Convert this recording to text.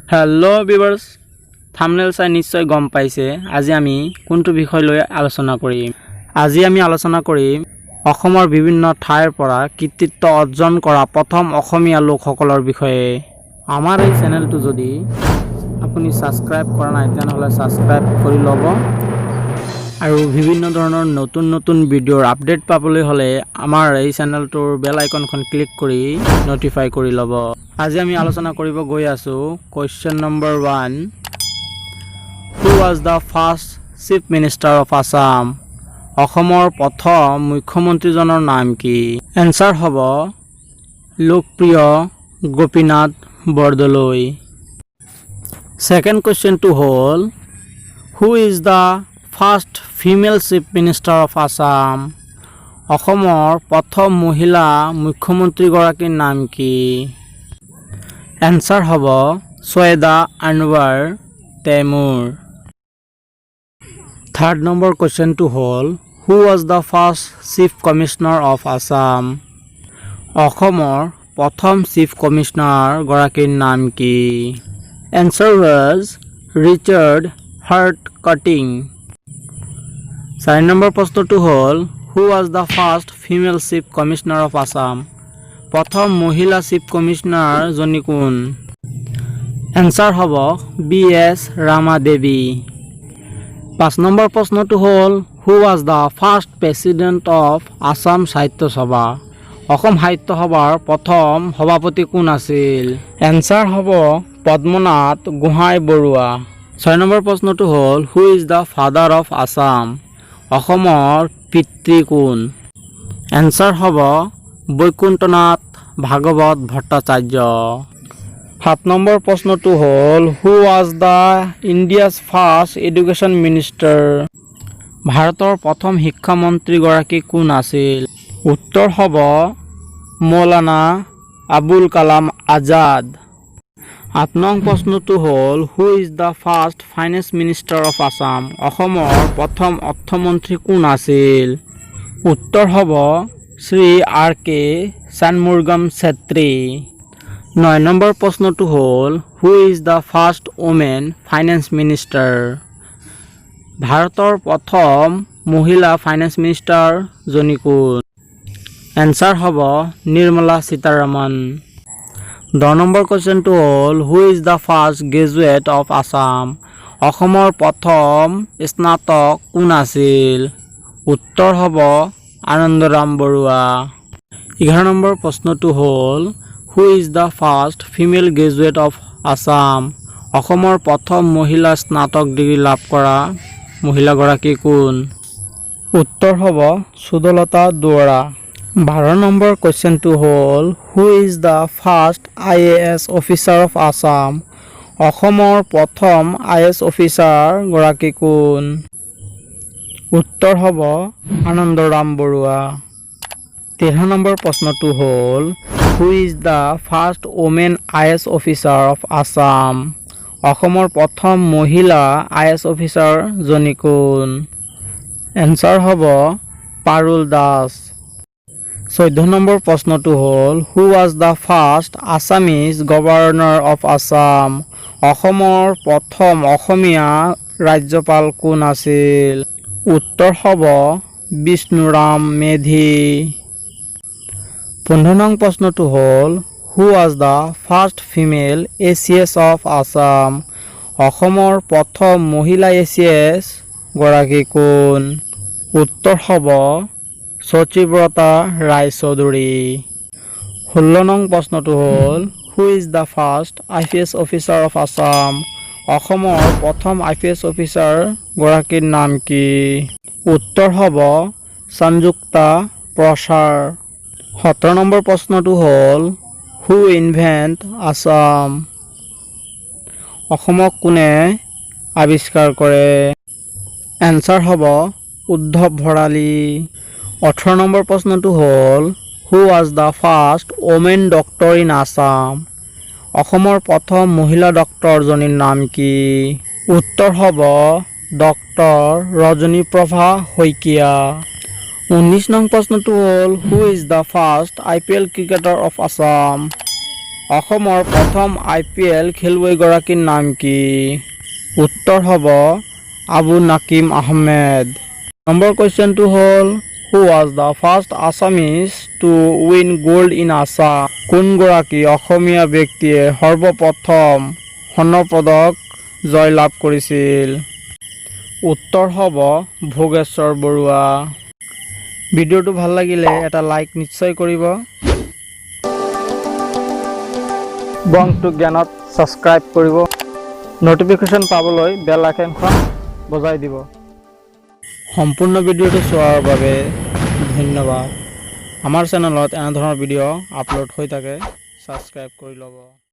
Hello viewers thumbnail চাই নিশ্চয় গম পাইছে আজি আমি কোনটো বিষয় লৈ আলোচনা কৰিম আজি আমি আলোচনা কৰিম অসমৰ বিভিন্ন ঠাইৰ পৰা কৃতিত্ব অৰ্জন কৰা প্ৰথম অসমীয়া লোকসকলৰ বিষয়ে আমাৰ এই চেনেলটো যদি আপুনি সাবস্ক্ৰাইব কৰা নাই তেনহলে সাবস্ক্ৰাইব কৰি লব আৰু বিভিন্ন ধৰণৰ নতুন ভিডিঅ'ৰ আপডেট পাবলৈ হলে আমাৰ এই চেনেলটোৰ বেল আইকনখন ক্লিক কৰি নটিফাই কৰি লব আজি আমি আলোচনা কৰিব গৈ আছো question number 1 Who was the first chief minister of Assam অসমৰ প্ৰথম মুখ্যমন্ত্ৰীজনৰ নাম কি এনসাৰ হ'ব লোকপ্ৰিয় Gopinath Bordoloi second question two হ'ল Who is the first female chief minister of Assam অসমৰ প্ৰথম মহিলা মুখ্যমন্ত্ৰী গৰাকীৰ নাম কি এনসাৰ হ'ব Syeda Anwara Taimur third number question two হ'ল Who was the first chief commissioner of Assam অসমৰ প্ৰথম চিফ কমিশনাৰ গৰাকীৰ নাম কি এনসাৰ was ৰিচাৰ্ড হাৰ্টকটিং চাৰি নম্বৰ প্ৰশ্নটো হ'ল Who was the first female chief commissioner of Assam প্ৰথম মহিলা চিফ কমিশনাৰ জনী কোন এনসাৰ হ'ব BS ৰামা দেৱী পাঁচ নম্বৰ প্ৰশ্নটো হ'ল Who was the first president of Assam সাহিত্য সভা অসম সাহিত্য সভাৰ প্ৰথম সভাপতি কোন আছিল এনসাৰ হ'ব পদ্মনাথ গোহাঁই বৰুৱা ছয় নম্বৰ প্ৰশ্নটো হ'ল Who is the father of Assam অসমৰ পিতৃ কোন এনসাৰ হ'ব বৈকুণ্ঠনাথ ভাগৱত ভট্টাচাৰ্য সাত নম্বৰ প্ৰশ্নটো হ'ল Who was the India's first education minister ভাৰতৰ প্ৰথম শিক্ষা মন্ত্ৰী গৰাকী কোন আছিল উত্তৰ হ'ব মৌলানা আবুল কালাম আজাদ আঠ নং প্ৰশ্নটো হ'ল Who is the first finance minister of Assam অসমৰ প্ৰথম অৰ্থমন্ত্ৰী কোন আছিল উত্তৰ হ'ব শ্ৰী RK চানমুৰ্গম ছেত্ৰী নয় নম্বৰ প্ৰশ্নটো হ'ল Who is the first woman finance minister ভাৰতৰ প্ৰথম মহিলা ফাইনেন্স মিনিষ্টাৰ জনী কোন এনসাৰ হ'ব নিৰ্মলা সীতাৰামন 10 নম্বৰ কোৱেশ্চনটো হ'ল Who is the first graduate of Assam অসমৰ প্ৰথম স্নাতক কোন আছিল উত্তৰ হ'ব আনন্দৰাম বৰুৱা 11 নম্বৰ প্ৰশ্নটো হ'ল Who is the first female graduate of Assam অসমৰ প্ৰথম মহিলা স্নাতক ডিগ্ৰী লাভ কৰা মহিলা গৰাকী কোন উত্তৰ হ'ব সুদলতা দুৱৰা 12 নম্বৰ কোৱেশ্চনটো হ'ল Who is the first IAS officer of Assam অসমৰ প্ৰথম IAS অফিচাৰ গৰাকী কোন উত্তৰ হ'ব আনন্দৰাম বৰুৱা 13 নম্বৰ প্ৰশ্নটো হ'ল Who is the first woman IAS officer of Assam অসমৰ প্ৰথম মহিলা IAS অফিচাৰ জনী কোন এনসাৰ হ'ব পাৰুল দাস 14 নম্বৰ প্ৰশ্নটো হ'ল Who was the first Assamese governor of Assam অসমৰ প্ৰথম অসমীয়া ৰাজ্যপাল কোন আছিল উত্তৰ হ'ব বিষ্ণুৰাম মেধি 15 নং প্ৰশ্নটো হ'ল Who was the first female ACS of Assam অসমৰ প্ৰথম মহিলা ACS গৰাকী কোন উত্তৰ হ'ব সচিব্ৰতা ৰায়চৌধুৰী 16 নং প্ৰশ্নটো হ'ল Who is the first IPS officer of Assam অসমৰ প্ৰথম IPS অফিচাৰ গৰাকীৰ নাম কি উত্তৰ হ'ব সংযুক্তা প্ৰসাৰ 17 নম্বৰ প্ৰশ্নটো হ'ল Who invent Assam অসমক কোনে আৱিষ্কাৰ কৰে এনসাৰ হ'ব উদ্ধৱ ভৰালী 18 নম্বৰ প্ৰশ্নটো হ'ল Who was the first woman doctor in Assam অসমৰ প্ৰথম মহিলা ডক্টৰ জনীৰ নাম কি উত্তৰ হ'ব ডক্টৰ ৰজনীপ্ৰভা শইকীয়া 19 নং প্ৰশ্নটো হ'ল Who is the first IPL cricketer of Assam অসমৰ প্ৰথম IPL খেলুৱৈগৰাকীৰ নাম কি? উত্তৰ হ'ব আবু নাকিম আহমেদ। নম্বৰ কুৱেশ্যনটো হ'ল who was the first Assamese to win gold in Assam? কোনগৰাকী অসমীয়া ব্যক্তিয়ে সৰ্বপ্ৰথম সোণৰ পদক জয়লাভ কৰিছিল? উত্তৰ হ'ব ভোগেশ্বৰ বৰুৱা। ভিডিঅ'টো ভাল লাগিলে এটা লাইক নিশ্চয় কৰিব। বংটো জ্ঞানত ছাবস্ক্ৰাইব কৰিব। নটিফিকেশ্যন পাবলৈ বেল আইকনখন বজাই দিব। সম্পূৰ্ণ ভিডিঅ'টো চোৱাৰ বাবে ধন্যবাদ। আমাৰ চেনেলত এনেধৰণৰ ভিডিঅ' আপলোড হৈ থাকে, ছাবস্ক্ৰাইব কৰি ল'ব।